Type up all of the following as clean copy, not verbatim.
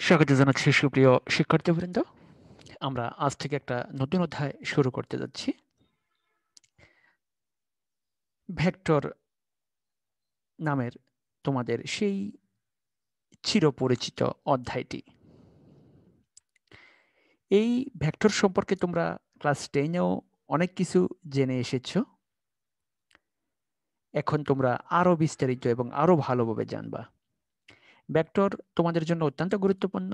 স্বাগত জানাচ্ছি সুপ্রিয় শিক্ষার্থীবৃন্দ। আমরা আজ থেকে একটা নতুন অধ্যায় শুরু করতে যাচ্ছি। ভেক্টর নামের তোমাদের সেই চিরপরিচিত অধ্যায়টি। এই ভেক্টর সম্পর্কে তোমরা ক্লাস 10-এও অনেক কিছু জেনে এসেছো। এখন তোমরা আরো বিস্তারিত এবং আরো ভালোভাবে জানবা। ভেক্টর তোমাদের জন্য অত্যন্ত গুরুত্বপূর্ণ।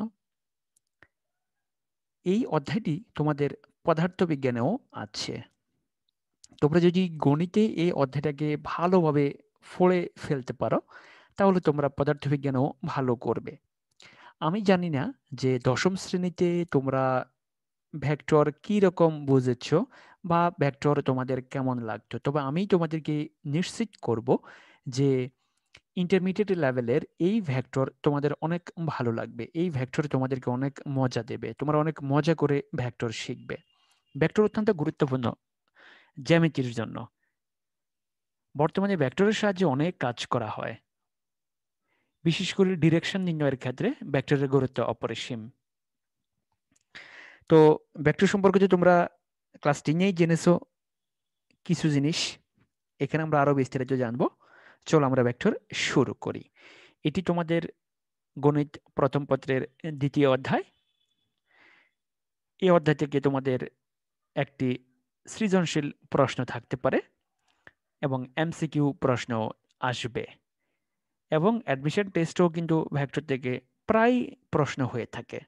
এই অধ্যায়টি তোমাদের পদার্থবিজ্ঞানেও আছে। তোমরা যদি গণিতে এই অধ্যায়টাকে ভালোভাবে পড়ে ফেলতে পারো, তাহলে তোমরা পদার্থবিজ্ঞানেও ভালো করবে। আমি জানি না যে দশম শ্রেণীতে তোমরা ভেক্টর কি রকম বুঝেছ বা ভেক্টর তোমাদের কেমন লাগতো, তবে আমি তোমাদেরকে নিশ্চিত করব যে ইন্টারমিডিয়েট লেভেলের এই ভেক্টর তোমাদের অনেক ভালো লাগবে। এই ভেক্টর তোমাদেরকে অনেক মজা দেবে, তোমরা অনেক মজা করে ভেক্টর শিখবে। ভেক্টর অত্যন্ত গুরুত্বপূর্ণ জ্যামিতির জন্য। বর্তমানে ভেক্টরের সাহায্যে অনেক কাজ করা হয়, বিশেষ করে ডিরেকশন নির্ণয়ের ক্ষেত্রে ভেক্টরের গুরুত্ব অপরিসীম। তো ভেক্টর সম্পর্কে যে তোমরা ক্লাস 10-এই জেনেছো কিছু জিনিস, এখানে আমরা আরো বিস্তারিত জানবো। চলো আমরা ভেক্টর শুরু করি। এটি তোমাদের গণিত প্রথম পত্রের দ্বিতীয় অধ্যায়। এই অধ্যায় থেকে তোমাদের একটি সৃজনশীল প্রশ্ন থাকতে পারে এবং এমসিকিউ প্রশ্ন আসবে, এবং অ্যাডমিশন টেস্টও কিন্তু ভেক্টর থেকে প্রায় প্রশ্ন হয়ে থাকে।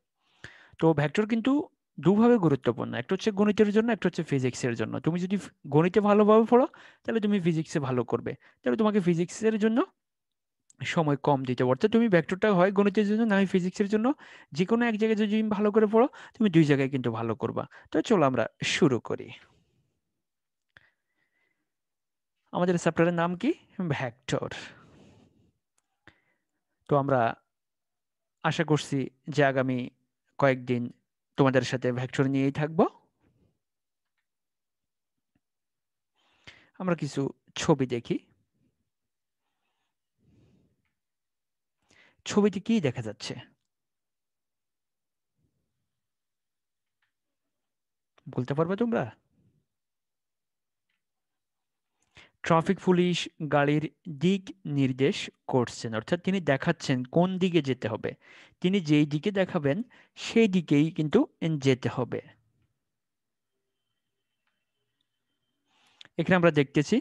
তো ভেক্টর কিন্তু দুভাবে গুরুত্বপূর্ণ, একটা হচ্ছে গণিতের জন্য, একটা হচ্ছে ফিজিক্সের জন্য। তুমি যদি গণিতে ভালোভাবে পড়ো, তাহলে তুমি ফিজিক্সে ভালো করবে। তাহলে তোমাকে ফিজিক্সের জন্য সময় কম দিতে হবে। অর্থাৎ তুমি ভেক্টরটা হয় গণিতের জন্য না হয় ফিজিক্সের জন্য, যে কোনো এক জায়গায় যদি তুমি ভালো করে পড়ো, তুমি দুই জায়গায় কিন্তু ভালো করবা। তো চলো আমরা শুরু করি। আমাদের চ্যাপ্টারের নাম কি? ভেক্টর। তো আমরা আশা করছি যে আগামী কয়েকদিন তোমাদের সাথে ভেক্টর নিয়েই থাকবো। আমরা কিছু ছবি দেখি। ছবিতে কি দেখা যাচ্ছে বলতে পারবে তোমরা? ট্রাফিক পুলিশ গাড়ির দিক নির্দেশ করছেন, অর্থাৎ তিনি দেখাচ্ছেন কোন দিকে যেতে হবে। তিনি যেই দিকে দেখাবেন সেই দিকেই কিন্তু যেতে হবে। এখানে আমরা দেখতেছি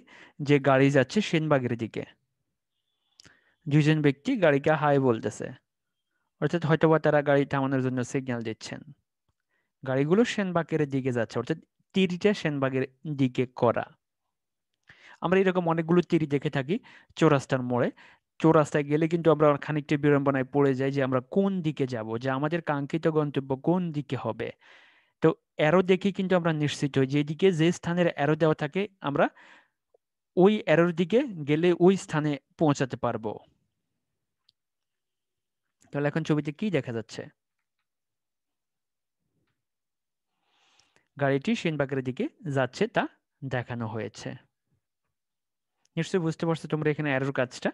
যে গাড়ি যাচ্ছে সেনবাগের দিকে। দুইজন ব্যক্তি গাড়িকে হাই বলতেছে, অর্থাৎ হয়তোবা তারা গাড়ি থামানোর জন্য সিগন্যাল দিচ্ছেন। গাড়িগুলো সেনবাগের দিকে যাচ্ছে, অর্থাৎ তীরটা সেনবাগের দিকে করা। আমরা এরকম অনেকগুলো তীর দেখে থাকি চৌরাস্তার মোড়ে। চৌরাস্তায় গেলে কিন্তু আমরা খানিকটা বিড়ম্বনায় পড়ে যাই যে আমরা কোন দিকে যাব, যে আমাদের কাঙ্ক্ষিত গন্তব্য কোন দিকে হবে। তো অ্যারো দেখে কিন্তু আমরা নিশ্চিত হই যে এদিকে যে স্থানের অ্যারো দেওয়া থাকে, আমরা ওই অ্যারোর দিকে গেলে ওই স্থানে পৌঁছাতে পারবো। তাহলে এখন ছবিতে কি দেখা যাচ্ছে? গাড়িটি সেনবাগের দিকে যাচ্ছে তা দেখানো হয়েছে। নিশ্চয়ই বুঝতে পারছো তোমরা এখানে অ্যারোর কাজটা।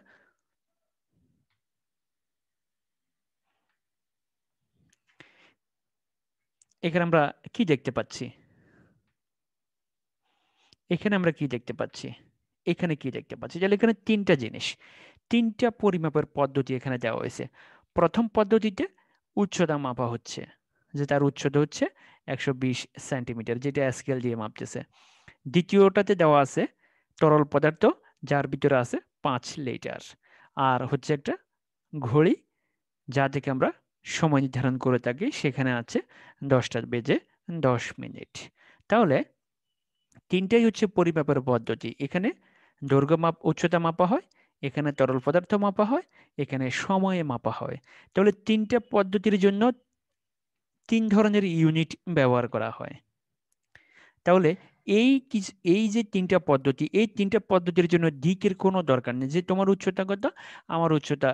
এখানে আমরা কি দেখতে পাচ্ছি? এখানে আমরা কি দেখতে পাচ্ছি? এখানে কি দেখতে পাচ্ছি? তাহলে এখানে তিনটা জিনিস, তিনটা পরিমাপের পদ্ধতি এখানে দেওয়া হয়েছে। প্রথম পদ্ধতিতে উচ্চতা মাপা হচ্ছে, যে তার উচ্চতা হচ্ছে 120 সেন্টিমিটার, যেটা স্কেল দিয়ে মাপতেছে। দ্বিতীয়টাতে দেওয়া আছে তরল পদার্থ, যার ভিতরে আছে 5 লিটার, আর হচ্ছে একটা ঘড়ি যা থেকে আমরা সময় নির্ধারণ করে থাকি, সেখানে আছে 10:10 তাহলে তিনটাই হচ্ছে পরিমাপের পদ্ধতি। এখানে দৈর্ঘ্য মাপ, উচ্চতা মাপা হয়, এখানে তরল পদার্থ মাপা হয়, এখানে সময়ে মাপা হয়। তাহলে তিনটা পদ্ধতির জন্য তিন ধরনের ইউনিট ব্যবহার করা হয়। তাহলে এই যে তিনটা পদ্ধতি, এই তিনটা পদ্ধতির জন্য দিকের কোনো দরকার নেই, যে তোমার উচ্চতা কত, আমার উচ্চতা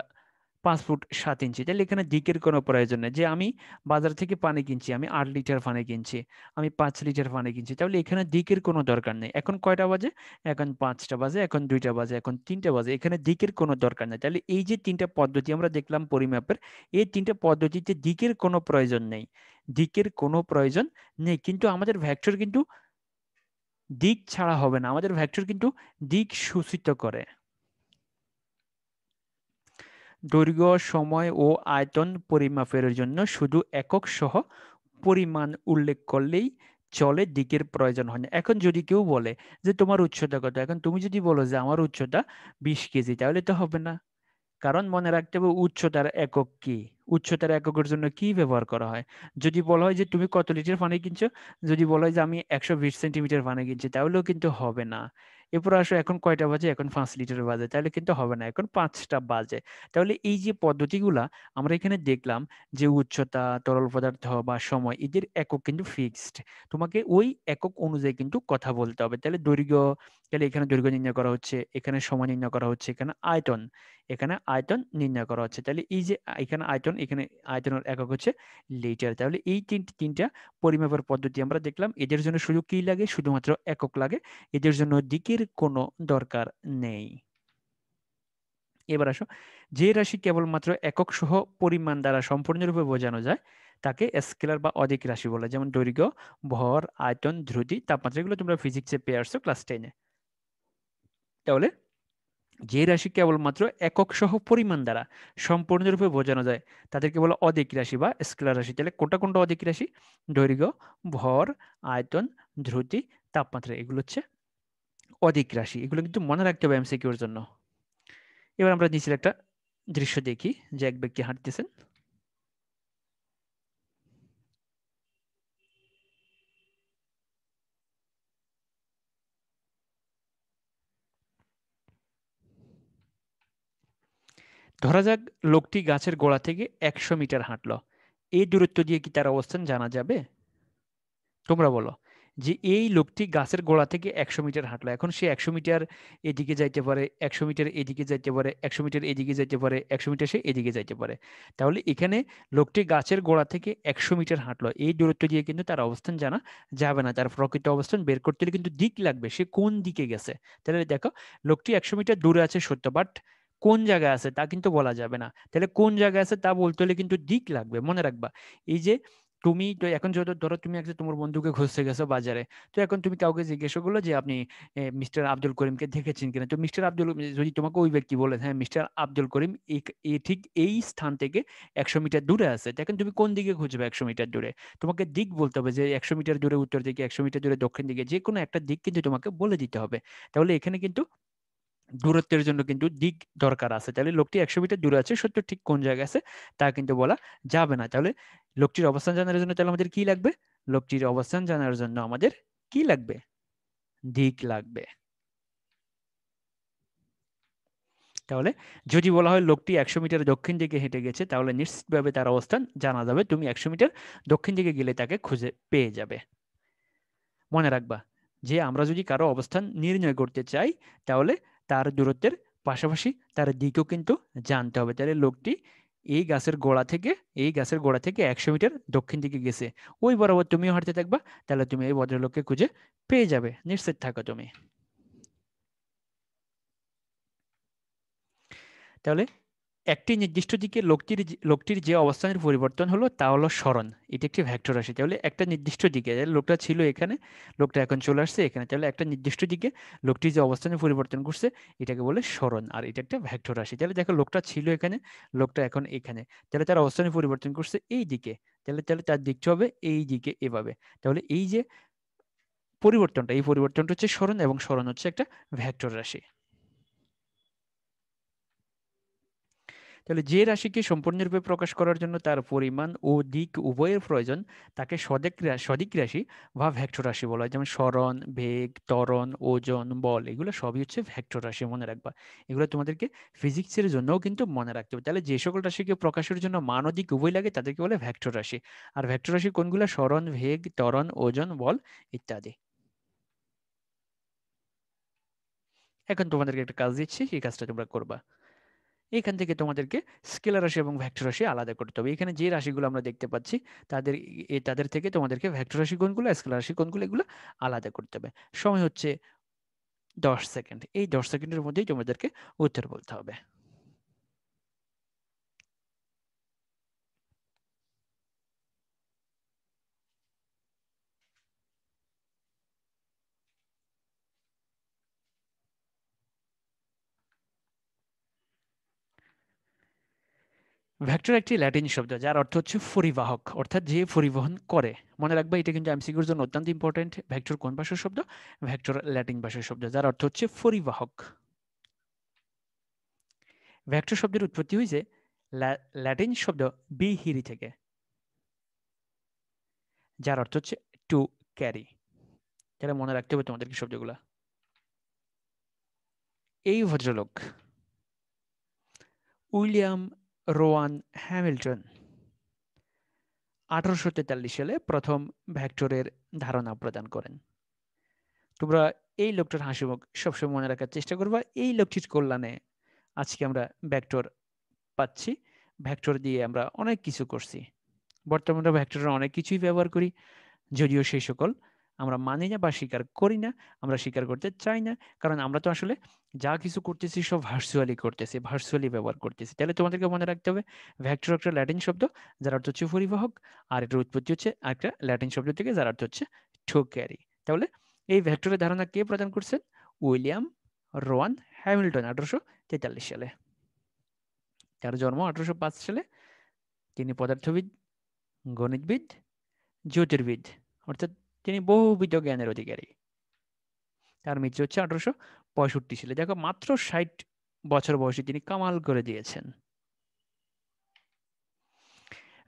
5 ফুট 7 ইঞ্চি। তাহলে এখানে দিকের কোনো প্রয়োজন নেই যে আমি বাজার থেকে পানি কিনছি, আমি 8 লিটার পানি কিনছি, আমি 5 লিটার পানি কিনছি, তাহলে এখানে দিকের কোনো দরকার নেই। এখন কয়টা বাজে? এখন 5টা বাজে, এখন 2টা বাজে, এখন 3টা বাজে, এখানে দিকের কোনো দরকার নেই। তাহলে এই যে 3টা পদ্ধতি আমরা দেখলাম পরিমাপের, এই 3টা পদ্ধতিতে দিকের কোনো প্রয়োজন নেই, দিকের কোনো প্রয়োজন নেই। কিন্তু আমাদের ভেক্টর কিন্তু দিক ছাড়া হবে না, আমাদের ভেক্টর কিন্তু দিক সূচিত করে। দৈর্ঘ্য, সময় ও আয়তন পরিমাপের জন্য শুধু একক সহ পরিমাণ উল্লেখ করলেই চলে, দিকের প্রয়োজন হয় না। এখন যদি কেউ বলে যে তোমার উচ্চতা কত, এখন তুমি যদি বলো যে আমার উচ্চতা 20 কেজি, তাহলে তো হবে না। কারণ মনে রাখতে হবে উচ্চতার একক কি, উচ্চতার এককের জন্য কি ব্যবহার করা হয়। যদি বলা হয় যে তুমি কত লিটার পানি কিনছো, যদি বলা হয় যে আমি 120 সেন্টিমিটার পানি কিনছি, তাহলেও কিন্তু হবে না। এরপর আসো এখন কয়টা বাজে? এখন 5 লিটার বাজে, তাহলে কিন্তু হবে না, এখন 5টা বাজে। তাহলে এই যে পদ্ধতিগুলা আমরা এখানে দেখলাম, যে উচ্চতা, তরল পদার্থ বা সময়, এদের একক কিন্তু ফিক্সড, তোমাকে ওই একক অনুযায়ী কিন্তু কথা বলতে হবে। তাহলে দৈর্ঘ্য, তাহলে এখানে দৈর্ঘ্য নির্ণয় করা হচ্ছে, এখানে সময় নির্ণয় করা হচ্ছে, এখানে আয়তন, এখানে আয়তন নির্ণয় করা হচ্ছে। তাহলে এই যে এখানে আয়তন, এখানে আয়তনের একক হচ্ছে লিটার। তাহলে এই তিনটা পরিমাপের পদ্ধতি আমরা দেখলাম, এদের জন্য শুধু কি লাগে? শুধুমাত্র একক লাগে, এদের জন্য দিকের কোনো দরকার নেই। এবার আসো, যে রাশি কেবলমাত্র একক সহ পরিমাণ দ্বারা সম্পূর্ণরূপে বোঝানো যায় তাকে স্কেলার বা অদিক রাশি বলে, যেমন দৈর্ঘ্য, ভর, আয়তন, ধ্রুতি, তাপমাত্রা, এগুলো তোমরা ফিজিক্সে পেয়ে আসছো ক্লাস 10-এ। তাহলে যে রাশি কেবলমাত্র একক সহ পরিমাণ দ্বারা সম্পূর্ণরূপে বোঝানো যায় তাদেরকে বলে অদিক রাশি বা স্কেলার রাশি। তাহলে কোনটা কোনটা অদিক রাশি? দৈর্ঘ্য, ভর, আয়তন, ধ্রুতি, তাপমাত্রা, এগুলো হচ্ছে অদিক রাশি। এগুলো কিন্তু মনে রাখতে হবে এমসিকিউর জন্য। এবার আমরা নিচের একটা দৃশ্য দেখি, যে এক ব্যক্তি হাঁটতেছেন। ধরা যাক লোকটি গাছের গোড়া থেকে 100 মিটার হাঁটলো, এই দূরত্ব দিয়ে কি তার অবস্থান জানা যাবে? তোমরা বলো, যে এই লোকটি গাছের গোড়া থেকে 100 মিটার হাঁটলো, এখন সে 100 মিটার এদিকে যাইতে পারে, 100 মিটার এদিকে যাইতে পারে, 100 মিটার এদিকে যাইতে পারে, 100 মিটার সে এদিকে যাইতে পারে। তাহলে এখানে লোকটি গাছের গোড়া থেকে 100 মিটার হাঁটলো, এই দূরত্ব দিয়ে কিন্তু তার অবস্থান জানা যাবে না। তার প্রকৃত অবস্থান বের করতে হলে কিন্তু দিক লাগবে, সে কোন দিকে গেছে। তাহলে দেখো, লোকটি 100 মিটার দূরে আছে সত্য, বাট কোন জায়গায় আছে তা কিন্তু বলা যাবে না। তাহলে কোন জায়গায় আছে তা বলতে হলে কিন্তু দিক লাগবে, মনে রাখবা। এই যে তুমি তো এখন যত ধরো তুমি একটা তোমার বন্ধুকে খুঁজতে গেছো বাজারে, তো এখন তুমি কাউকে জিজ্ঞাসা করলো যে আপনি মিস্টার আব্দুল করিমকে দেখেছেন কিনা, তো মিস্টার আব্দুল, যদি তোমাকে ওই ব্যক্তি বলে হ্যাঁ মিস্টার আব্দুল করিম ঠিক এই স্থান থেকে 100 মিটার দূরে আছে, দেখেন তুমি কোন দিকে খুঁজবে 100 মিটার দূরে? তোমাকে দিক বলতে হবে, যে 100 মিটার দূরে উত্তর দিকে, 100 মিটার দূরে দক্ষিণ দিকে, যে কোনো একটা দিক কিন্তু তোমাকে বলে দিতে হবে। তাহলে এখানে কিন্তু দূরত্বের জন্য কিন্তু দিক দরকার আছে। তাহলে লোকটি 100 মিটার দূরে আছে সত্য, ঠিক কোন জায়গায় আছে তা কিন্তু বলা যাবে না। তাহলে লোকটির অবস্থান জানার জন্য তাহলে আমাদের কি লাগবে? লোকটির অবস্থান জানার জন্য আমাদের কি লাগবে? দিক লাগবে। তাহলে যদি বলা হয় লোকটি 100 মিটার দক্ষিণ দিকে হেঁটে গেছে, তাহলে নিশ্চিতভাবে তার অবস্থান জানা যাবে, তুমি 100 মিটার দক্ষিণ দিকে গেলে তাকে খুঁজে পেয়ে যাবে। মনে রাখবা, যে আমরা যদি কারো অবস্থান নির্ণয় করতে চাই, তাহলে তার দূরত্বের পাশাপাশি তার দিকও কিন্তু জানতে হবে। তাহলে লোকটি এই গাছের গোড়া থেকে, এই গাছের গোড়া থেকে 100 মিটার দক্ষিণ দিকে গেছে, ওই বরাবর তুমিও হাঁটতে থাকবা, তাহলে তুমি এই ভদ্রলোককে খুঁজে পেয়ে যাবে, নিশ্চিত থাকো তুমি। তাহলে একটি নির্দিষ্ট দিকে লোকটির যে অবস্থানের পরিবর্তন হলো তা হলো সরণ, এটি একটি ভেক্টর রাশি। তাহলে একটা নির্দিষ্ট দিকে, লোকটা ছিল এখানে, লোকটা এখন চলে আসছে এখানে, তাহলে একটা নির্দিষ্ট দিকে লোকটি যে অবস্থানের পরিবর্তন করছে এটাকে বলে সরণ, আর এটা একটা ভেক্টর রাশি। তাহলে দেখো, লোকটা ছিল এখানে, লোকটা এখন এখানে, তাহলে তার অবস্থানের পরিবর্তন করছে এই দিকে, তাহলে তাহলে তার দিকটা হবে এই দিকে, এভাবে। তাহলে এই যে পরিবর্তনটা, এই পরিবর্তনটা হচ্ছে সরণ, এবং সরণ হচ্ছে একটা ভেক্টর রাশি। তাহলে যে রাশিকে সম্পূর্ণরূপে প্রকাশ করার জন্য তার পরিমাণ ও দিক উভয়ের প্রয়োজন তাকে সদিক রাশি বা ভেক্টর রাশি বলা হয়। যেমন সরণ, বেগ, ত্বরণ, ওজন, বল, এগুলো সবই হচ্ছে ভেক্টর রাশি, মনে রাখবা। এগুলো তোমাদেরকে ফিজিক্সের জন্যও কিন্তু মনে রাখতে হবে। তাহলে যে সকল রাশিকে প্রকাশের জন্য মান ও দিক উভয় লাগে তাদেরকে বলে ভেক্টর রাশি। আর ভেক্টর রাশি কোনগুলো? সরণ, বেগ, ত্বরণ, ওজন, বল ইত্যাদি। এখন তোমাদেরকে একটা কাজ দিচ্ছি, এই কাজটা তোমরা করবা। এখান থেকে তোমাদেরকে স্কেলার রাশি এবং ভেক্টর রাশি আলাদা করতে হবে। এখানে যে রাশিগুলো আমরা দেখতে পাচ্ছি তাদের তাদের থেকে তোমাদেরকে ভেক্টর রাশি কোনগুলো, স্কেলার রাশি কোনগুলো, এগুলো আলাদা করতে হবে। সময় হচ্ছে 10 সেকেন্ড। এই 10 সেকেন্ডের মধ্যেই তোমাদেরকে উত্তর বলতে হবে। ভেক্টর একটি ল্যাটিন শব্দ যার অর্থ হচ্ছে পরিবাহক, অর্থাৎ যে পরিবহন করে। মনে রাখবা এটা কিন্তু এমসিকিউর জন্য অত্যন্ত ইম্পর্টেন্ট। ভেক্টর কোন ভাষার শব্দ? ভেক্টর ল্যাটিন ভাষার শব্দ যার অর্থ হচ্ছে পরিবাহক। ভেক্টর শব্দের উৎপত্তি হয়েছে ল্যাটিন শব্দ বিহিরি থেকে, যার অর্থ হচ্ছে টু ক্যারি। তাহলে মনে রাখতে হবে তোমাদেরকে শব্দগুলা। এই ভদ্রলোক উইলিয়াম রোয়ান হ্যামিল্টন 1843 সালে প্রথম ভেক্টরের ধারণা প্রদান করেন। তোমরা এই লোকটার হাসিমুখ সবসময় মনে রাখার চেষ্টা করবা। এই লোকটির কল্যাণে আজকে আমরা ভেক্টর পাচ্ছি। ভেক্টর দিয়ে আমরা অনেক কিছু করছি। বর্তমানে ভেক্টরের অনেক কিছুই ব্যবহার করি, যদিও সেই সকল আমরা মানি না বা স্বীকার করি না, আমরা স্বীকার করতে চাই না। কারণ আমরা তো আসলে যা কিছু করতেছি সব ভার্চুয়ালি করতেছি, ভার্চুয়ালি ব্যবহার করতেছি। তাহলে তোমাদেরকে মনে রাখতে হবে ভেক্টর একটা ল্যাটিন শব্দ যার অর্থ হচ্ছে পরিবাহক, আর এটার উৎপত্তি হচ্ছে একটা ল্যাটিন শব্দ থেকে যার অর্থ হচ্ছে টু ক্যারি। তাহলে এই ভেক্টরের ধারণা কে প্রদান করছেন? উইলিয়াম রোয়ান হ্যামিল্টন 1843 সালে। তার জন্ম 1805 সালে। তিনি পদার্থবিদ, গণিতবিদ, জ্যোতির্বিদ, অর্থাৎ তিনি বহুবিধ জ্ঞানের অধিকারী। তার মৃত্যু হচ্ছে 1865 সালে। দেখো মাত্র 60 বছর বয়সে তিনি কামাল করে দিয়েছেন।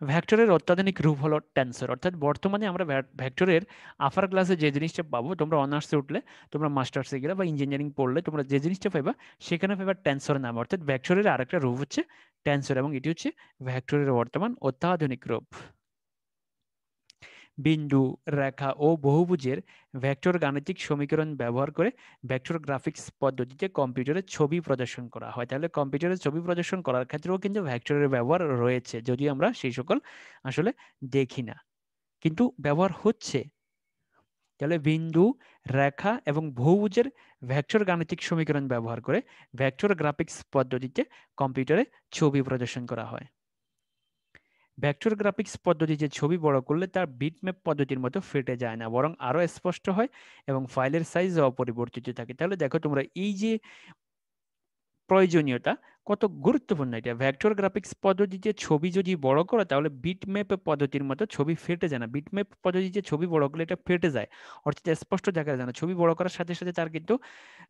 ভেক্টরের অত্যাধুনিক রূপ হলো টেন্সর, অর্থাৎ বর্তমানে আমরা ভেক্টরের আপার ক্লাসে যে জিনিসটা পাবো, তোমরা অনার্সে উঠলে, তোমরা মাস্টার্সে গেলে বা ইঞ্জিনিয়ারিং পড়লে তোমরা যে জিনিসটা পাইবা সেখানে পাইবা টেন্সর নাম, অর্থাৎ ভেক্টরের আরেকটা রূপ হচ্ছে টেন্সর, এবং এটি হচ্ছে ভেক্টরের বর্তমান অত্যাধুনিক রূপ। বিন্দু, রেখা ও বহুভুজের ভেক্টর গাণিতিক সমীকরণ ব্যবহার করে ভেক্টর গ্রাফিক্স পদ্ধতিতে কম্পিউটারে ছবি প্রদর্শন করা হয়। তাহলে কম্পিউটারে ছবি প্রদর্শন করার ক্ষেত্রেও কিন্তু ভেক্টরের ব্যবহার রয়েছে, যদিও আমরা সেই সকল আসলে দেখি না, কিন্তু ব্যবহার হচ্ছে। তাহলে বিন্দু, রেখা এবং বহুভুজের ভেক্টর গাণিতিক সমীকরণ ব্যবহার করে ভেক্টর গ্রাফিক্স পদ্ধতিতে কম্পিউটারে ছবি প্রদর্শন করা হয়। ভেক্টর গ্রাফিক্স পদ্ধতিতে ছবি বড় করলে তার বিটম্যাপ পদ্ধতির মতো ফেটে যায় না, বরং আরো স্পষ্ট হয় এবং ফাইলের সাইজ অপরিবর্তিত থাকে। তাহলে দেখো তোমরা এই যে প্রয়োজনীয়তা কত গুরুত্বপূর্ণ। এটা ভেক্টর গ্রাফিক্স পদ্ধতিতে ছবি যদি বড় করো তাহলে বিটম্যাপ পদ্ধতির মতো ছবি ফেটে যায় না। বিটম্যাপ পদ্ধতিতে ছবি বড় করলে এটা ফেটে যায়, অর্থাৎ স্পষ্ট দেখা যায় না। ছবি বড় করার সাথে সাথে তার কিন্তু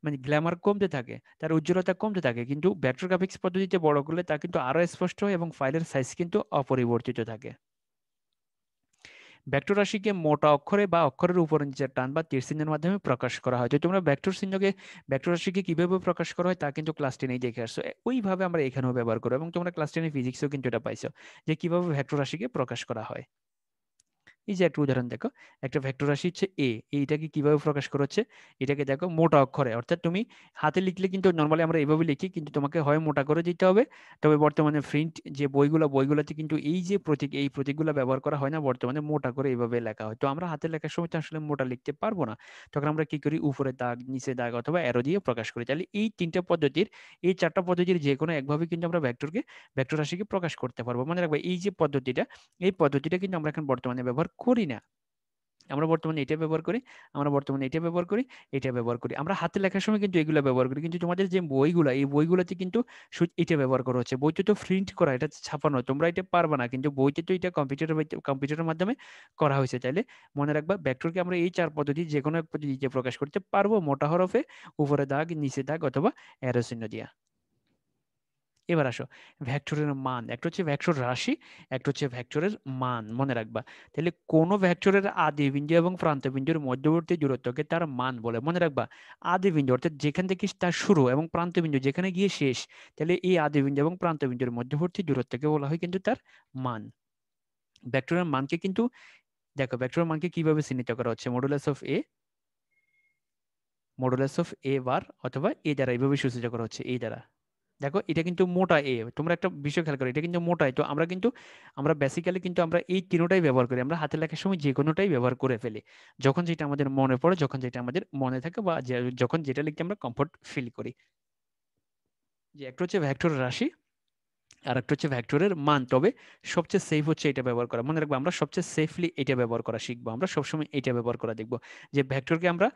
মানে গ্ল্যামার কমতে থাকে, তার উজ্জ্বলতা কমতে থাকে, কিন্তু ভেক্টর গ্রাফিক্স পদ্ধতিতে বড় করলে তা কিন্তু আরো স্পষ্ট হয় এবং ফাইলের সাইজ কিন্তু অপরিবর্তিত থাকে। ভেক্টর রাশিকে মোটা অক্ষরে বা অক্ষরের উপর নিচের টান বা তীর চিহ্নের মাধ্যমে প্রকাশ করা হয়। তো তোমরা ভেক্টর রাশিকে কিভাবে প্রকাশ করা হয় তা কিন্তু ক্লাস 10 দেখে আসছো। ওইভাবে আমরা এখানেও ব্যবহার করবো, এবং তোমরা ক্লাস 10 ফিজিক্সেও কিন্তু এটা পাইছো যে কিভাবে ভেক্টর রাশিকে প্রকাশ করা হয়। এই যে একটা উদাহরণ দেখো, একটা ভেক্টর রাশি হচ্ছে এ, এইটাকে কিভাবে প্রকাশ করা হচ্ছে, এটাকে দেখো মোটা অক্ষরে, অর্থাৎ তুমি হাতে লিখলে কিন্তু নর্মালি আমরা এইভাবে লিখি, কিন্তু তোমাকে হয় মোটা করে দিতে হবে। তবে বর্তমানে প্রিন্ট যে বইগুলোতে কিন্তু এই যে প্রতীক, এই প্রতীকগুলো ব্যবহার করা হয় না, বর্তমানে মোটা করে এইভাবে লেখা হয়। তো আমরা হাতে লেখার সময় তো আসলে মোটা লিখতে পারবো না, তখন আমরা কি করি, উপরে দাগ, নিচে দাগ অথবা অ্যারো দিয়ে প্রকাশ করি। তাহলে এই তিনটা পদ্ধতির, এই চারটা পদ্ধতির যে কোনো একভাবে কিন্তু আমরা ভেক্টর রাশিকে প্রকাশ করতে পারবো। মনে রাখবে এই যে পদ্ধতিটা, এই পদ্ধতিটা কিন্তু আমরা এখন বর্তমানে ব্যবহার করি না। আমরা বর্তমানে এটা ব্যবহার করি, আমরা বর্তমানে এটা ব্যবহার করি, এটা ব্যবহার করি। আমরা হাতে লেখার সময় কিন্তু এগুলো ব্যবহার করি, কিন্তু তোমাদের যে বইগুলো, এই বইগুলোতে কিন্তু এটা ব্যবহার করা হচ্ছে। বইতে তো প্রিন্ট করা, এটা ছাপানো, তোমরা এটা পারবে না, কিন্তু বইতে তো এটা কম্পিউটারের মাধ্যমে করা হয়েছে। তাইলে মনে রাখবা ভেক্টরকে আমরা এই চার পদ্ধতি যে কোনো এক পদ্ধতিতে প্রকাশ করতে পারবো, মোটা হরফে, উপরে দাগ, নিচে দাগ অথবা অ্যারো চিহ্ন দিয়া। এবার আসো ভেক্টরের মান। একটা হচ্ছে ভেক্টর রাশি, একটা হচ্ছে ভেক্টরের মান। মনে রাখবা তাহলে কোন ভেক্টরের আদি বিন্দু এবং প্রান্ত বিন্দুর মধ্যবর্তী দূরত্বকে তার মান বলে। মনে রাখবা আদি বিন্দু অর্থাৎ যেখান থেকে তার শুরু এবং প্রান্ত বিন্দু যেখানে গিয়ে শেষ, তাহলে এই আদি বিন্দু এবং প্রান্ত বিন্দুর মধ্যবর্তী দূরত্বকে বলা হয় কিন্তু তার মান। ভেক্টরের মানকে কিন্তু দেখো, ভেক্টরের মানকে কিভাবে চিহ্নিত করা হচ্ছে, মডুলাস অফ এ বার অথবা এ দ্বারা এইভাবে সূচিত করা হচ্ছে, এই দ্বারা। দেখো এটা কিন্তু মোটা এ, তোমরা একটা বিষয় খেয়াল করো, এটা কিন্তু মোটাই। তো আমরা বেসিক্যালি কিন্তু আমরা এই তিনটাই ব্যবহার করি, আমরা হাতে লেখার সময় যে কোনোটাই ব্যবহার করে ফেলি, যখন যেটা আমাদের মনে পড়ে, যখন যেটা আমাদের মনে থাকে, বা যখন যেটা লিখতে আমরা কমফোর্ট ফিল করি। যে একটা হচ্ছে ভেক্টর রাশি, আর একটা হচ্ছে ভেক্টরের মান। তবে সবচেয়ে সেফ হচ্ছে এটা ব্যবহার করা, মনে রাখবো আমরা সবচেয়ে সেফলি এটা ব্যবহার করা শিখবো, আমরা সবসময় এটা ব্যবহার করা দেখবো, যে ভেক্টরকে আমরা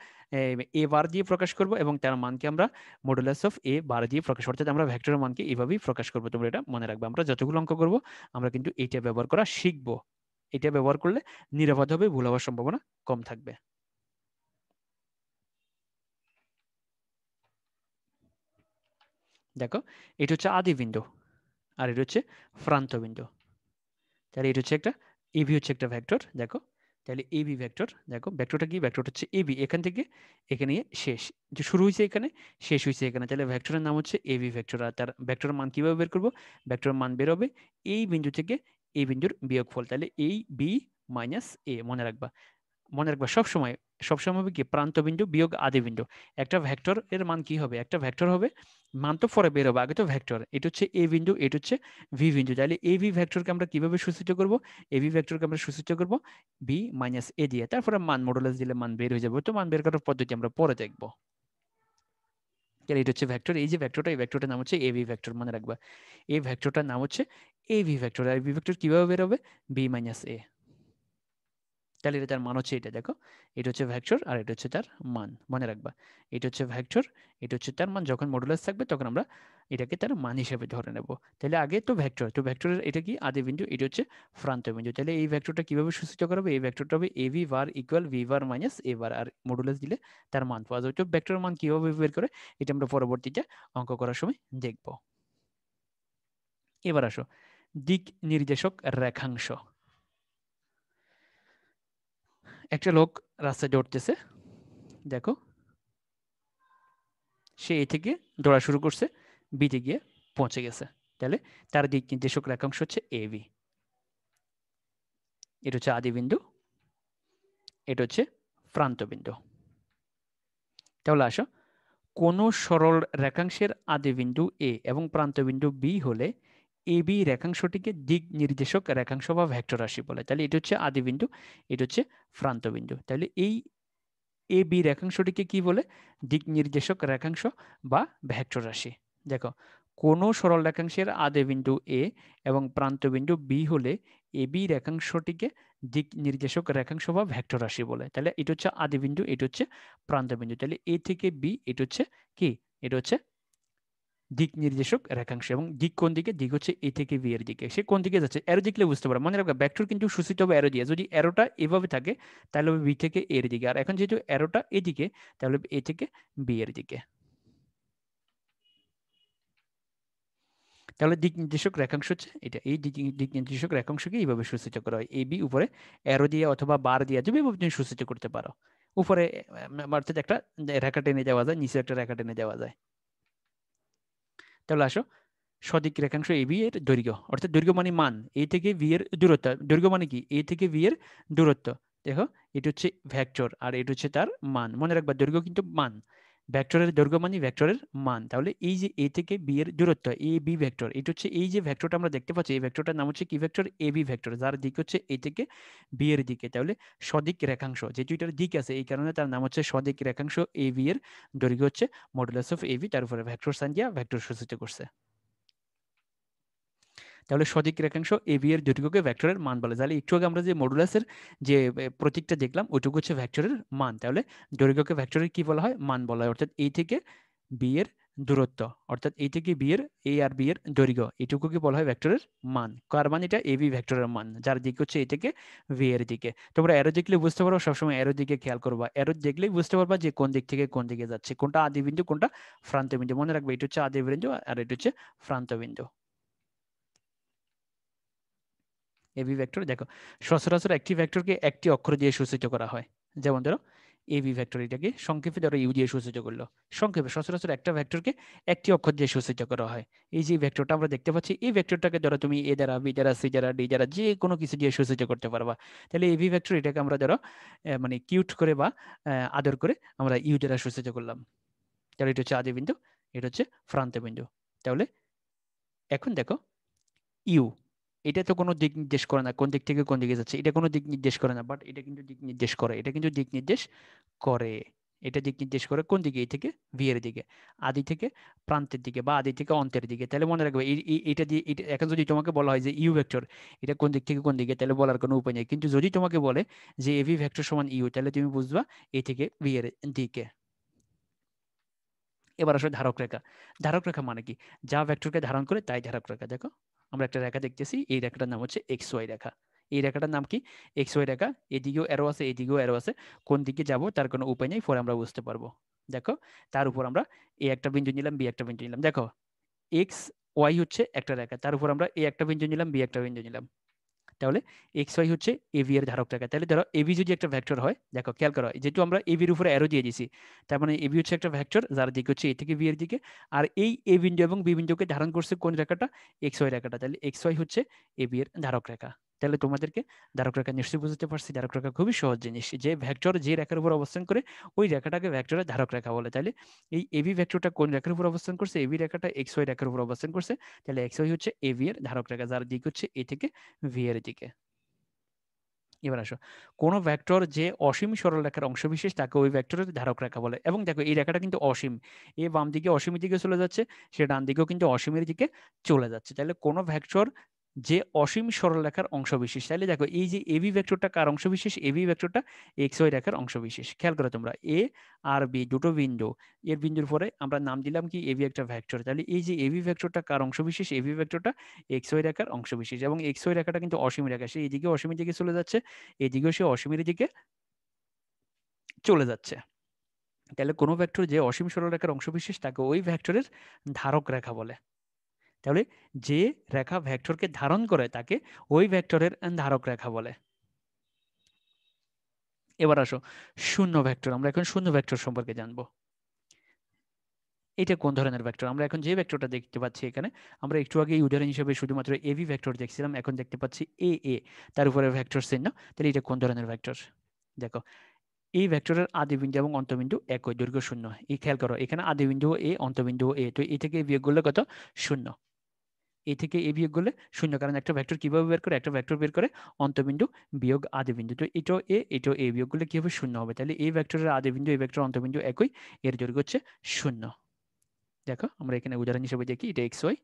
এ বার দিয়ে প্রকাশ করব এবং তার মানকে আমরা মডুলাস অফ এ বার দিয়ে প্রকাশ, অর্থাৎ আমরা ভেক্টরের মানকে এভাবেই প্রকাশ করবো। তোমরা এটা মনে রাখবে, আমরা যতগুলো অঙ্ক করবো আমরা কিন্তু এটা ব্যবহার করা শিখবো। এটা ব্যবহার করলে নিরাপদ হবে, ভুল হওয়ার সম্ভাবনা কম থাকবে। দেখো এটা হচ্ছে আদি বিন্দু, আর এটা হচ্ছে প্রান্ত বিন্দু। তাহলে এটা হচ্ছে একটা এবি, হচ্ছে একটা ভেক্টর। দেখো তাহলে এবি ভেক্টর, দেখো ভেক্টরটা কি, ভেক্টরটা হচ্ছে এবি, এখান থেকে এখানে শেষ, যে শুরু হয়েছে এখানে, শেষ হয়েছে এখানে, তাহলে ভেক্টরের নাম হচ্ছে এবি ভেক্টর। আর তার ভেক্টরের মান কিভাবে বের করবো, ভেক্টরের মান বের হবে এই বিন্দু থেকে এই বিন্দুর বিয়োগফল, তাহলে এই বি মাইনাস এ, মনে রাখবা। মনে রাখবা সবসময়, সবসময় হবে কি প্রান্ত বিন্দু বিয়োগ আদি বিন্দু। একটা ভেক্টর এর মান কি হবে, একটা ভেক্টর হবে, মান তো পরে বের হবে, আগে তো ভেক্টর, এটা হচ্ছে এ বিন্দু, এটা হচ্ছে ভি বিন্দু। তাহলে এ ভি ভেক্টরকে আমরা কিভাবে সূচিত করব, এ ভি ভেক্টরকে আমরা সূচিত করব বি মাইনাস এ দিয়ে, তারপরে মান মডুলাস দিলে মান বের হয়ে যাবে। তো মান বের করার পদ্ধতি আমরা পরে দেখব। এটা হচ্ছে ভেক্টর, এই যে ভেক্টরটা, এই ভেক্টরটার নাম হচ্ছে এ ভি ভেক্টর, মনে রাখবা। এই ভেক্টরটার নাম হচ্ছে A V vector. R V vector কিভাবে বের হবে, বি মাইনাস এ। তাহলে এটা তার মান হচ্ছে এটা, দেখো এটা হচ্ছে ভেক্টর আর এটা হচ্ছে তার মান, মনে রাখবা। এটা হচ্ছে ভেক্টর, এটা হচ্ছে তার মান, যখন মডুলাস থাকবে তখন আমরা এটাকে তার মান হিসেবে ধরে নেব। তাহলে আগে তো ভেক্টর, তো ভেক্টরের এটা কি আদি বিন্দু, এটা হচ্ছে প্রান্ত বিন্দু। তাহলে এই ভেক্টরটা কিভাবে সূচিত করা হবে, এই ভেক্টরটা হবে A V bar equal V bar minus A bar, আর মডুলাস দিলে তার মান পাওয়া যাবে। তো ভেক্টরের মান কিভাবে বের করে এটা আমরা পরবর্তীতে অঙ্ক করার সময় দেখব। এবার আসো দিক নির্দেশক রেখাংশ। একটা লোক রাস্তায় দৌড়তেছে, দেখো সে এ থেকে দৌড়া শুরু করছে, বিতে গিয়ে পৌঁছে গেছে। তাহলে তার দিক নির্দেশক রেখাংশ হচ্ছে এ বি। এটা হচ্ছে আদি বিন্দু, এটা হচ্ছে প্রান্ত বিন্দু। তাহলে আসো, কোন সরল রেখাংশের আদি বিন্দু এ এবং প্রান্ত বিন্দু বি হলে এ বি রেখাংশটিকে দিক নির্দেশক রেখাংশ বা ভেক্টর রাশি বলে। তাহলে এটা হচ্ছে আদি বিন্দু, এটা হচ্ছে প্রান্ত বিন্দু। তাহলে এই এ বি রেখাংশটিকে কি বলে, দিক নির্দেশক রেখাংশ বা ভেক্টর রাশি। দেখো কোন সরল রেখাংশের আদি বিন্দু এ এবং প্রান্ত বিন্দু বি হলে এ বি রেখাংশটিকে দিক নির্দেশক রেখাংশ বা ভেক্টর রাশি বলে। তাহলে এটা হচ্ছে আদি বিন্দু, এটা হচ্ছে প্রান্ত বিন্দু। তাহলে এ থেকে বি, এটা হচ্ছে কি, এটা হচ্ছে দিক নির্দেশক রেখাংশ। এবং দিক কোন দিকে, দিক হচ্ছে এ থেকে বি এর দিকে, সে কোন দিকে যাচ্ছে অ্যারো দেখলে বুঝতে পারো। মনে রাখবে ভেক্টর কিন্তু সূচিত হবে অ্যারো দিয়ে, যদি অ্যারোটা এভাবে থাকে তাহলে হবে বি থেকে এর দিকে, আর এখন যেহেতু অ্যারোটা এদিকে তাহলে এ থেকে বি এর দিকে। তাহলে দিক নির্দেশক রেখাংশ হচ্ছে এটা, এই দিক নির্দেশক রেখাংশকে এইভাবে সূচিত করা হয়, এ বি উপরে অ্যারো দিয়ে অথবা বার দিয়ে তুমি এভাবে তুমি সূচিত করতে পারো। উপরে অর্থাৎ একটা রেখা টেনে দেওয়া যায়, নিচে একটা রেখা টেনে দেওয়া যায়। তাহলে আসো, সদিক রেখাংশ এবি এর দৈর্ঘ্য, অর্থাৎ দৈর্ঘ্য মানে মান, এ থেকে বি এর দূরত্ব। দৈর্ঘ্য মানে কি, এ থেকে বি এর দূরত্ব। দেখো এটা হচ্ছে ভেক্টর আর এটা হচ্ছে তার মান, মনে রাখবা দৈর্ঘ্য কিন্তু মান, ভেক্টরের দৈর্ঘ্য মানে ভেক্টরের মান। তাহলে এই যে এ থেকে বি এর দূরত্ব, এ বি ভেক্টর, এটা হচ্ছে এই যে ভেক্টরটা আমরা দেখতে পাচ্ছি, এই ভেক্টরটার নাম হচ্ছে কি ভেক্টর, এ বি ভেক্টর, যার দিক হচ্ছে এ থেকে বি এর দিকে। তাহলে সদিক রেখাংশ, যেহেতু এটার দিক আছে এই কারণে তার নাম হচ্ছে সদিক রেখাংশ এ বি এর দৈর্ঘ্য হচ্ছে মডুলাস অফ এ বি, তার উপরে ভেক্টর সাইন দিয়া ভেক্টর সূচিত করছে। তাহলে সদিক রেখাংশ এ বি এর দৈর্ঘ্যকে ভেক্টরের মান বলে। তাহলে একটু আগে আমরা যে মডুলাসের যে প্রতীকটা দেখলাম ওইটুকু হচ্ছে ভেক্টরের মান। তাহলে দৈর্ঘ্যকে ভেক্টরের কি বলা হয়, মান বলা হয়। অর্থাৎ এই থেকে বি এর দূরত্ব, অর্থাৎ এই থেকে বি এর, এ আর বি এর দৈর্ঘ্য, এটুকুকে বলা হয় ভেক্টরের মান। কার মান, এটা এ বি ভেক্টরের মান, যার দিক হচ্ছে এ থেকে বি এর দিকে। তোমরা অ্যারো দেখলে বুঝতে পারো, সবসময় অ্যারো দিকে খেয়াল করবা, অ্যারো দেখলেই বুঝতে পারবা যে কোন দিক থেকে কোন দিকে যাচ্ছে, কোনটা আদি বিন্দু কোনটা প্রান্ত বিন্দু। মনে রাখবে এটা হচ্ছে আদি বিন্দু আর এটা হচ্ছে প্রান্ত বিন্দু। এবি ভেক্টর দেখো, সচরাচর একটি ভেক্টরকে একটি অক্ষর দিয়ে সূচিত করা হয়। যেমন ধরো এবি ভেক্টর, এটাকে সংক্ষেপে ধরো ইউ দিয়ে সূচিত করলো। সংক্ষেপে সচরাচর একটা ভেক্টরকে একটি অক্ষর দিয়ে সূচিত করা হয়। এই যে ভেক্টরটা আমরা দেখতে পাচ্ছি, এই ভেক্টরটাকে ধরো তুমি এ দ্বারা, বি দ্বারা, সি দ্বারা, ডি দ্বারা, যে কোনো কিছু দিয়ে সূচিত করতে পারবা। তাহলে এবি ভেক্টর এটাকে আমরা ধরো মানে কিউট করে বা আদর করে আমরা ইউ দ্বারা সূচিত করলাম। তাহলে এটা হচ্ছে আদি বিন্দু, এটা হচ্ছে প্রান্ত বিন্দু। তাহলে এখন দেখো ইউ, এটা তো কোনো দিক নির্দেশ করে না কোন দিক থেকে কোন দিকে যাচ্ছে, এটা কোনো দিক নির্দেশ করে না, বাট এটা কিন্তু দিক নির্দেশ করে, এটা কিন্তু দিক নির্দেশ করে। এটা দিক নির্দেশ করে কোন দিকে, এই থেকে ভি এর দিকে, আদি থেকে প্রান্তের দিকে বা আদি থেকে অন্তের দিকে। তাহলে মনে রাখবে এটা দিয়ে এখন যদি তোমাকে বলা হয় যে ইউ ভেক্টর এটা কোন দিক থেকে কোন দিকে, তাহলে বলার কোনো উপায় নেই। কিন্তু যদি তোমাকে বলে যে এভি ভেক্টর সমান ইউ, তাহলে তুমি বুঝবা এ থেকে ভি এর দিকে। এবার আসলে ধারক রেখা। ধারক রেখা মানে কি? যা ভেক্টরকে ধারণ করে তাই ধারক রেখা। দেখো আমরা একটা রেখা দেখতেছি, এই রেখাটার নাম হচ্ছে এক্স ওয়াই রেখা। এই রেখাটার নাম কি? এক্স ওয়াই রেখা। এদিকেও অ্যারো আছে, এদিকেও অ্যারো আছে, কোন দিকে যাব তার কোনো উপায় নেই, পরে আমরা বুঝতে পারবো। দেখো তার উপর আমরা এ একটা বিন্দু নিলাম, বি একটা বিন্দু নিলাম। দেখো এক্স ওয়াই হচ্ছে একটা রেখা, তার উপর আমরা এ একটা বিন্দু নিলাম, বি একটা বিন্দু নিলাম। তাহলে এক্স ওয়াই হচ্ছে এবি এর ধারক রেখা। তাহলে ধরো এবি যদি একটা ভেক্টর হয়, দেখো খেয়াল করো, যেহেতু আমরা এবির উপরে অ্যারো দিয়ে দিছি, তার মানে এবি হচ্ছে একটা ভেক্টর যার দিক হচ্ছে এ থেকে বি এর দিকে। আর এই এ বিন্দু এবং বি বিন্দুকে ধারণ করছে কোন রেখাটা? এক্স ওয়াই রেখাটা। তাহলে এক্স ওয়াই হচ্ছে এবি এর ধারক রেখা। তাহলে তোমাদেরকে ধারক রেখা নিশ্চয়ই বুঝতে পারছি। ধারক রেখা খুবই সহজ জিনিস, যে ভেক্টর যে রেখার উপর অবস্থান করে ওই রেখাটাকে ভেক্টরের ধারক রেখা বলে। তাহলে এই এবি ভেক্টরটা কোন রেখার উপর অবস্থান করছে? এবি রেখাটা এক্স ওয়াই রেখার উপর অবস্থান করছে। তাহলে এক্স ওয়াই হচ্ছে এবি এর ধারক রেখা, যার দিক হচ্ছে এ থেকে ভি এর দিকে। এবার আসো, কোন ভেক্টর যে অসীম সরলরেখার অংশবিশেষ তাকে ওই ভেক্টরের ধারক রেখা বলে। এবং দেখো এই রেখাটা কিন্তু অসীম, এ বাম দিকে অসীমের দিকে চলে যাচ্ছে, সে ডান দিকেও কিন্তু অসীমের দিকে চলে যাচ্ছে। তাহলে কোন ভেক্টর যে অসীম সরলরেখার অংশবিশেষ, তাহলে দেখো এই যে এবি ভেক্টরটা কার অংশবিশেষ? এবি ভেক্টরটা এক্স ওয়াই রেখার অংশবিশেষ। খেয়াল করো তোমরা, এ আর বি দুটো বিন্দু, এর বিন্দুর পরে আমরা নাম দিলাম কি এবি একটা ভেক্টর। তাহলে এই যে এবি ভেক্টরটা কার অংশবিশেষ? এবি ভেক্টরটা এক্স ওয়াই রেখার অংশবিশেষ। এবং এক্স ওয়াই রেখাটা কিন্তু অসীম রেখা, সে এদিকে অসীমের দিকে চলে যাচ্ছে, এদিকেও সে অসীমের দিকে চলে যাচ্ছে। তাহলে কোনো ভেক্টর যে অসীম সরলরেখার অংশবিশেষ তাকে ওই ভেক্টরের ধারক রেখা বলে। তাহলে যে রেখা ভেক্টরকে ধারণ করে তাকে ওই ভেক্টরের ধারক রেখা বলে। এবার আসো শূন্য ভেক্টর। আমরা এখন শূন্য ভেক্টর সম্পর্কে জানবো। এটা কোন ধরনের ভেক্টর? আমরা এখন যে ভেক্টরটা দেখতে পাচ্ছি এখানে, আমরা একটু আগে উদাহরণ হিসেবে শুধুমাত্র এবি ভেক্টর দেখছিলাম, এখন দেখতে পাচ্ছি এ এ, তার উপরে ভেক্টর চিহ্ন। তাহলে এটা কোন ধরনের ভেক্টর? দেখো এই ভেক্টরের আদিবিন্দু এবং অন্তবিন্দু একই, দৈর্ঘ্য শূন্য। এই খেয়াল করো, এখানে আদিবিন্দু এ, অন্তবিন্দু এ, তো এ থেকে বিয়োগ করলে কত? শূন্য। এ থেকে এ বিয়োগ করলে শূন্য, কারণ একটা ভেক্টর কিভাবে বের করে? একটা ভেক্টর বের করে অন্তবিন্দু বিয়োগ আদিবিন্দু। তো এটাও এ, এটাও এ, বিয়োগ করলে কি হবে? শূন্য হবে। তাহলে এই ভেক্টরের আদিবিন্দু এই ভেক্টর অন্তবিন্দু একই, এর দৈর্ঘ্য হচ্ছে শূন্য। দেখো আমরা এখানে উদাহরণ হিসেবে দেখি, এটা এক্স ওয়াই,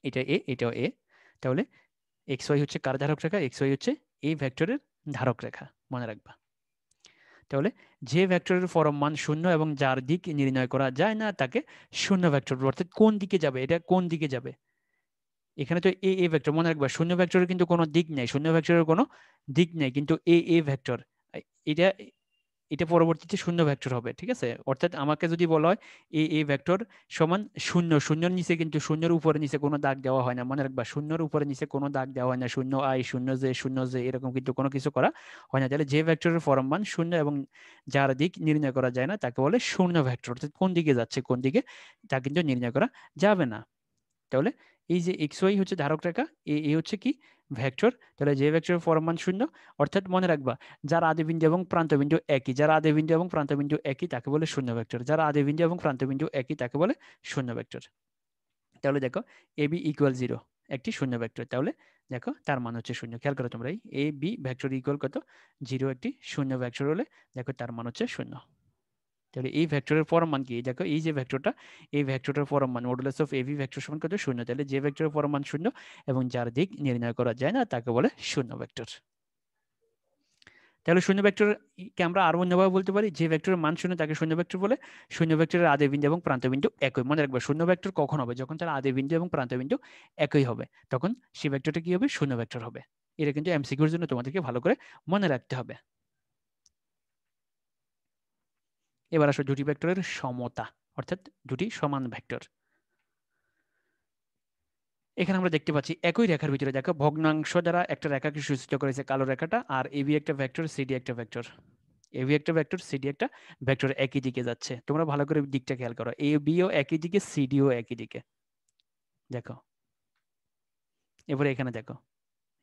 এটা এ, এটাও এ। তাহলে এক্স ওয়াই হচ্ছে কার ধারক রেখা? এক্স ওয়াই হচ্ছে এই ভেক্টরের ধারক রেখা, মনে রাখবা। তাহলে যে ভেক্টরের পরম মান শূন্য এবং যার দিক নির্ণয় করা যায় না তাকে শূন্য ভেক্টর বলে। অর্থাৎ কোন দিকে যাবে, এটা কোন দিকে যাবে। এখানে তো এ এ ভেক্টর, মনে রাখবা শূন্য ভেক্টরের কিন্তু কোনো দিক নেই, শূন্য ভেক্টরের কোনো দিক নেই, কিন্তু এ এ ভেক্টর এটা এটা পরবর্তীতে শূন্য ভেক্টর হবে, ঠিক আছে? অর্থাৎ আমাকে যদি বলা হয় এ এ ভেক্টর সমান শূন্য, শূন্যর নিচে কিন্তু শূন্যের উপরে নিচে কোনো দাগ দেওয়া হয় না, মনে রাখবা শূন্যর উপরে নিচে কোনো দাগ দেওয়া হয় না, শূন্য আই, শূন্য জে এরকম কিন্তু কোনো কিছু করা হয় না। তাহলে যে ভেক্টরের পরম মান শূন্য এবং যার দিক নির্ণয় করা যায় না তাকে বলে শূন্য ভেক্টর। অর্থাৎ কোন দিকে যাচ্ছে কোন দিকে তা কিন্তু নির্ণয় করা যাবে না। তাহলে এই যে এক্স ওয়াই হচ্ছে ধারক রেখা, এ এ হচ্ছে কি? ভেক্টর। তাহলে যে ভেক্টরের পরম মান শূন্য, অর্থাৎ মনে রাখবা যার আদিবিন্দু এবং প্রান্তবিন্দু একই, যার আদিবিন্দু এবং প্রান্তবিন্দু একই তাকে বলে শূন্য ভেক্টর, যার আদিবিন্দু এবং প্রান্তবিন্দু একই তাকে বলে শূন্য ভেক্টর। তাহলে দেখো এ বি ইকুয়াল 0 একটি শূন্য ভেক্টর, তাহলে দেখো তার মান হচ্ছে শূন্য। খেয়াল করো তোমরা, এই এ বি ভেক্টর ইকুয়াল কত? 0 একটি শূন্য ভেক্টর হলে দেখো তার মান হচ্ছে শূন্য। তাহলে এই ভেক্টরের পরম মান কি? দেখো এই যে ভেক্টরটা, এই ভেক্টরটার পরম মান মডুলাস অফ এবি ভেক্টর সমান কত? শূন্য। তাহলে যে ভেক্টরের পরম মান শূন্য এবং যার দিক নির্ণয় করা যায় না তাকে বলে শূন্য ভেক্টর। তাহলে শূন্য ভেক্টর কে আমরা আরো অন্যভাবে বলতে পারি, যে ভেক্টরের মান শূন্য তাকে শূন্য ভেক্টর বলে। শূন্য ভেক্টরের আদি বিন্দু এবং প্রান্ত বিন্দু একই, মনে রাখবে শূন্য ভেক্টর কখন হবে? যখন তার আদি বিন্দু এবং প্রান্ত বিন্দু একই হবে, তখন সেই ভেক্টরটা কি হবে? শূন্য ভেক্টর হবে। এটা কিন্তু এমসিকিউর জন্য তোমাদেরকে ভালো করে মনে রাখতে হবে। এবার আসো দুটি ভেক্টরের সমতা, অর্থাৎ দুটি সমান ভেক্টর। এখানে আমরা দেখতে পাচ্ছি একই রেখার ভিতরে দেখো ভগ্নাংশ দ্বারা একটা রেখাকে সূচিত করেছে কালো রেখাটা, আর এবি একটা ভেক্টর, সিডি একটা ভেক্টর। এবি একটা ভেক্টর, সিডি একটা ভেক্টর, একই দিকে যাচ্ছে। তোমরা ভালো করে দিকটা খেয়াল করো, এ বিও একই দিকে, সিডিও একই দিকে। দেখো এবারে এখানে দেখো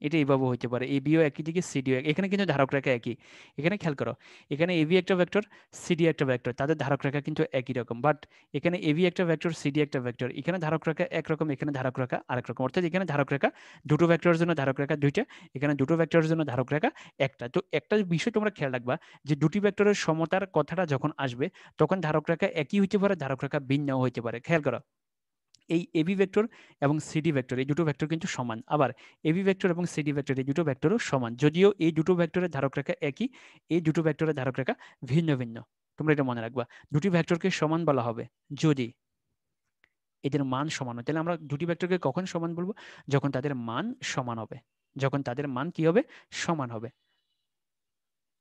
এটা এইভাবে হইতে পারে, এবিও একই দিকে সিডিও এখানে কিন্তু ধারক রেখা একই। এখানে খেয়াল করো, এখানে এবি একটা ভেক্টর, সিডি একটা ভেক্টর, তাদের ধারক রেখা কিন্তু একই রকম, বাট এখানে এবি একটা ভেক্টর, সিডি একটা ভেক্টর, এখানে ধারক রেখা একরকম, এখানে ধারক রেখা আরেক রকম। অর্থাৎ এখানে ধারক রেখা দুটো ভেক্টরের জন্য ধারক রেখা দুইটা, এখানে দুটো ভেক্টরের জন্য ধারক রেখা একটা। তো একটা বিষয় তোমরা খেয়াল রাখবা, যে দুটি ভেক্টরের সমতার কথাটা যখন আসবে তখন ধারক রেখা একই হইতে পারে, ধারক রেখা ভিন্ন হইতে পারে। খেয়াল করো, এই এবি ভেক্টর এবং সিডি ভেক্টর এই দুটো ভেক্টর কিন্তু সমান, আবার এবি ভেক্টর এবং সিডি ভেক্টর এই দুটো ভেক্টরও সমান, যদিও এই দুটো ভেক্টরের ধারক রেখা একই, এই দুটো ভেক্টরের ধারক রেখা ভিন্ন ভিন্ন। তোমরা এটা মনে রাখবা, দুটি ভেক্টরকে সমান বলা হবে যদি এদের মান সমান হয়। তাহলে আমরা দুটি ভেক্টরকে কখন সমান বলবো? যখন তাদের মান সমান হবে, যখন তাদের মান কি হবে? সমান হবে।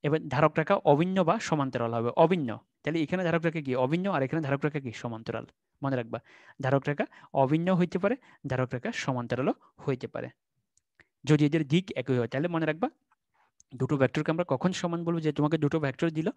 এবার ধারক রেখা অভিন্ন বা সমান্তরাল হবে। অভিন্ন, তাহলে এখানে ধারক রেখা কি? অভিন্ন, আর এখানে ধারক রেখা কি? সমান্তরাল। মনে রাখবা, ধারক রেখা অভিন্ন হইতে পারে, ধারক রেখা সমান্তরালও হইতে পারে। যদি এদের দিক একই হয়, তাহলে মনে রাখবা দুটো ভেক্টরকে আমরা কখন সমান বলবো? যে তোমাকে দুটো ভেক্টর দিল,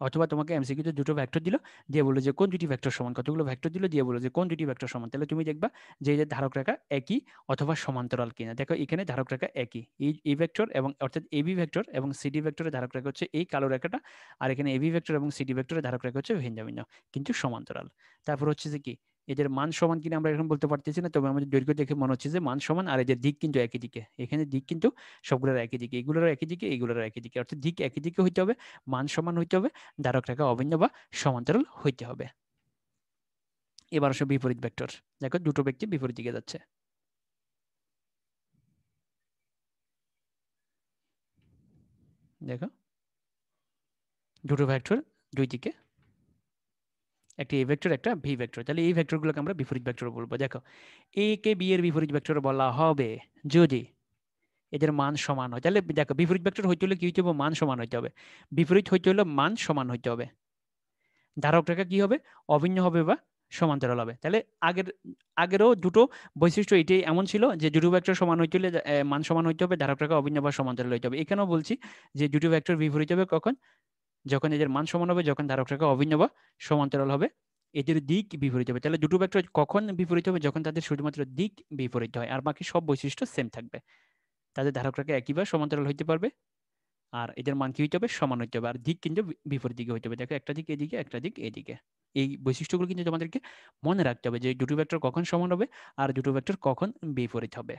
অথবা তোমাকে এমসিকিউতে দুটো ভেক্টর দিল, দিয়ে বললো যে কোন দুটি ভেক্টর সমান, কতগুলো ভেক্টর দিল, দিয়ে বললো যে কোন দুটি ভেক্টর সমান, তাহলে তুমি দেখবা যে এই যে ধারক রেখা একই অথবা সমান্তরাল কিনা। দেখো এখানে ধারক রেখা একই, এই ভেক্টর এবং অর্থাৎ এবি ভেক্টর এবং সিডি ভেক্টরের ধারক রেখা হচ্ছে এই কালো রেখাটা, আর এখানে এবি ভেক্টর এবং সিডি ভেক্টরের ধারক রেখা হচ্ছে ভিন্ন ভিন্ন কিন্তু সমান্তরাল। তারপর হচ্ছে যে কি, এদের মান সমান কিনা আমরা এখন বলতে পারতেছি না, তবে আমাদের দৈর্ঘ্য দেখে মনে হচ্ছে যে মান সমান, আর এদের দিক কিন্তু একই দিকে। এখানে দিক কিন্তু সবগুলোর একই দিকে, এগুলোরও একই দিকে, এগুলোরও একই দিকে, অর্থাৎ দিক একই দিকে হইতে হবে, মান সমান হইতে হবে, ধারক রেখা অভিন্ন বা সমান্তরাল হইতে হবে। এবার আসো বিপরীত ভেক্টর। দেখো দুটো ব্যক্তি বিপরীত দিকে যাচ্ছে, দেখো দুটো ভেক্টর দুই দিকে, একটা এ ভেক্টর একটা ভি ভেক্টর, তাহলে এই ভেক্টরগুলোকে আমরা বিপরীত ভেক্টর বলবো। দেখো এ কে বি এর বিপরীত ভেক্টর বলা হবে যদি এদের মান সমান হয়। তাহলে দেখো বিপরীত ভেক্টর হইতে হলে কি হইতে হবে? মান সমান হইতে হবে। বিপরীত হইতে হলে মান সমান হইতে হবে, ধারক রেখা কি হবে? অভিন্ন হবে বা সমান্তরাল হবে। তাহলে আগের আগেরও দুটো বৈশিষ্ট্য এটাই এমন ছিল, যে দুটো ভেক্টর সমান হইতে হলে মান সমান হইতে হবে, ধারক রেখা অভিন্ন বা সমান্তরাল হইতে হবে। এখানেও বলছি যে দুটো ভেক্টর বিপরীত হবে কখন? যখন এদের মান সমান হবে, যখন ধারক রেখা অভিন্ন বা সমান্তরাল হবে, এদের দিক বিপরীত হবে। তাহলে দুটো ভেক্টর কখন বিপরীত হবে? যখন তাদের শুধুমাত্র দিক বিপরীত হয়, আর বাকি সব বৈশিষ্ট্য সেম থাকবে। তাদের ধারক রেখা একই বা সমান্তরাল হইতে পারবে, আর এদের মান কি হইতে হবে? সমান হইতে হবে, আর দিক কিন্তু বিপরীত দিকে হইতে হবে। দেখো একটা দিক এদিকে, একটা দিক এদিকে। এই বৈশিষ্ট্যগুলো কিন্তু তোমাদেরকে মনে রাখতে হবে, যে দুটো ভেক্টর কখন সমান হবে আর দুটো ভেক্টর কখন বিপরীত হবে।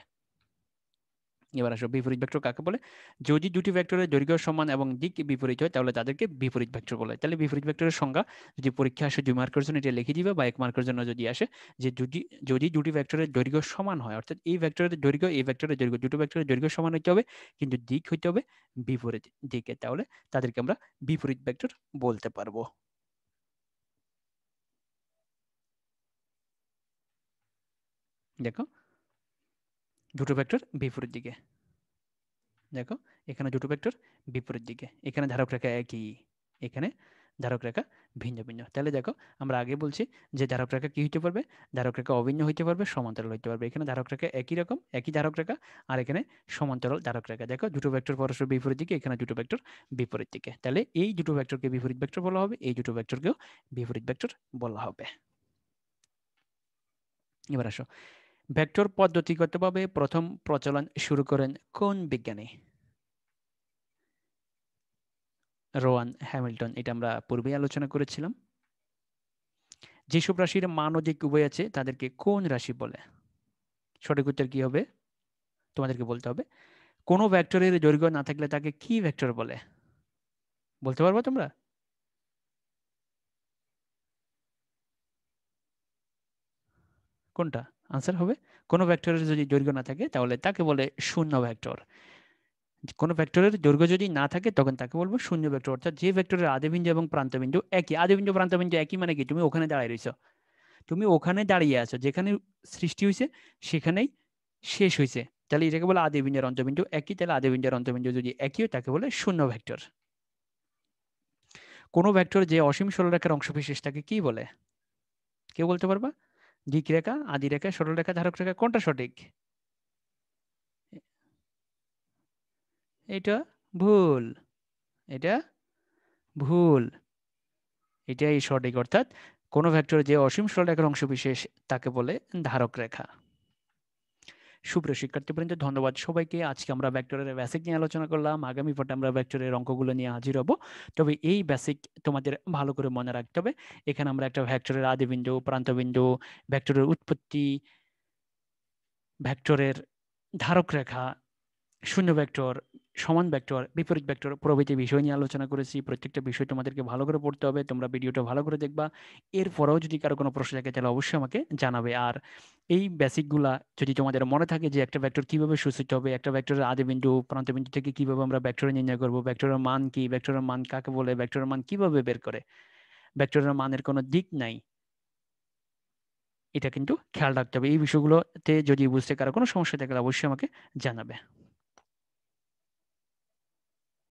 এবার আসো বিপরীত ভেক্টর কাকে বলে? যদি দুটি ভেক্টরের দৈর্ঘ্য সমান এবং দিক বিপরীত হয় তাহলে তাদেরকে বিপরীত ভেক্টর বলে। তাহলে বিপরীত ভেক্টরের সংজ্ঞা যদি পরীক্ষা আসে 2 মার্কের জন্য এটা লিখে দিবে, বা 1 মার্কের জন্য যদি আসে, যে যদি দুটি ভেক্টরের দৈর্ঘ্য সমান হয়, অর্থাৎ এই ভেক্টরের দৈর্ঘ্য এই ভেক্টরের দৈর্ঘ্য, দুটো ভেক্টরের দৈর্ঘ্য সমান হইতে হবে কিন্তু দিক হইতে হবে বিপরীত দিকে, তাহলে তাদেরকে আমরা বিপরীত ভেক্টর বলতে পারবো। দেখো দুটো ভেক্টর বিপরীত দিকে, দেখো এখানে দুটো ভেক্টর বিপরীত দিকে, এখানে ধারক রেখা একই, এখানে ধারক রেখা ভিন্ন ভিন্ন। তাহলে দেখো আমরা আগে বলছি যে ধারক রেখা কি হইতে পারবে? ধারক রেখা অভিন্ন হইতে পারবে, সমান্তরাল হইতে পারবে। এখানে ধারক রেখা একই রকম, একই ধারক রেখা, আর এখানে সমান্তরাল ধারক রেখা। দেখো দুটো ভেক্টর পরস্পর বিপরীত দিকে, এখানে দুটো ভেক্টর বিপরীত দিকে, তাহলে এই দুটো ভেক্টরকে বিপরীত ভেক্টর বলা হবে, এই দুটো ভেক্টরকেও বিপরীত ভেক্টর বলা হবে। এবার আসো, ভেক্টর পদ্ধতিগতভাবে প্রথম প্রচলন শুরু করেন কোন বিজ্ঞানী? রোয়ান হ্যামিল্টন, এটা আমরা পূর্বেই আলোচনা করেছিলাম। যেসব রাশির মান ও দিক উভয় আছে তাদেরকে কোন রাশি বলে? সঠিক উত্তর কি হবে? তোমাদেরকে বলতে হবে। কোনো ভেক্টরের দৈর্ঘ্য না থাকলে তাকে কি ভেক্টর বলে? বলতে পারবে তোমরা? কোনটা আনসার হবে? কোনো ভেক্টরের যদি দৈর্ঘ্য না থাকে তাহলে তাকে বলে শূন্য ভেক্টর। কোনো ভেক্টরের দৈর্ঘ্য যদি না থাকে তখন তাকে বলবো শূন্য ভেক্টর। অর্থাৎ যে ভেক্টরের আদিবিন্দু এবং প্রান্তবিন্দু একই, আদিবিন্দু প্রান্তবিন্দু একই মানে কি? তুমি ওখানে দাঁড়িয়ে রইছো, তুমি ওখানে দাঁড়িয়ে আছো, যেখানে সৃষ্টি হয়েছে সেখানেই শেষ হয়েছে, তাহলে এটাকে বলে আদিবিন্দু আর অন্তবিন্দু একই। তাহলে আদিবিন্দু আর অন্তবিন্দু যদি একই হয় তাকে বলে শূন্য ভেক্টর। কোনো ভেক্টর যে অসীম সরলরেখার অংশবিশেষ তাকে কি বলে? কেউ বলতে পারবা? দিক রেখা, আদি রেখা, সরলরেখা, ধারক রেখা, কোনটা সঠিক? এটা ভুল, এটা ভুল, এটাই সঠিক। অর্থাৎ কোনো ভেক্টর যে অসীম সরলরেখার অংশবিশেষ তাকে বলে ধারক রেখা। সুপ্রিয় শিক্ষার্থীবৃন্দ, ধন্যবাদ সবাইকে। আজকে আমরা ভেক্টরের বেসিক নিয়ে আলোচনা করলাম। আগামী পাঠে আমরা ভেক্টরের অঙ্কগুলো নিয়ে হাজির হব। তবে এই বেসিক তোমাদের ভালো করে মনে রাখতে হবে। এখানে আমরা একটা ভেক্টরের আদিবিন্দু, প্রান্তবিন্দু, ভেক্টরের উৎপত্তি, ভেক্টরের ধারক রেখা, শূন্য ভেক্টর, সমান ভেক্টর, বিপরীত ভেক্টর প্রভৃতি বিষয় নিয়ে আলোচনা করেছি। প্রত্যেকটা বিষয় তোমাদেরকে ভালো করে পড়তে হবে। তোমরা ভিডিওটা ভালো করে দেখবা। এরপরেও যদি কারো কোনো প্রশ্ন থাকে তাহলে অবশ্যই আমাকে জানাবে। আর এই বেসিকগুলা যদি তোমাদের মনে থাকে যে একটা ভেক্টর কিভাবে সূচিত হবে, একটা ভেক্টরের আদিবিন্দু প্রান্তবিন্দু থেকে কিভাবে আমরা ভেক্টর নির্ণয় করব, ভেক্টরের মান কি, ভেক্টরের মান কাকে বলে, ভেক্টরের মান কিভাবে বের করে, ভেক্টরের মানের কোনো দিক নাই, এটা কিন্তু খেয়াল রাখতে হবে। এই বিষয়গুলোতে যদি বুঝতে কারো কোনো সমস্যা থাকে তাহলে অবশ্যই আমাকে জানাবে।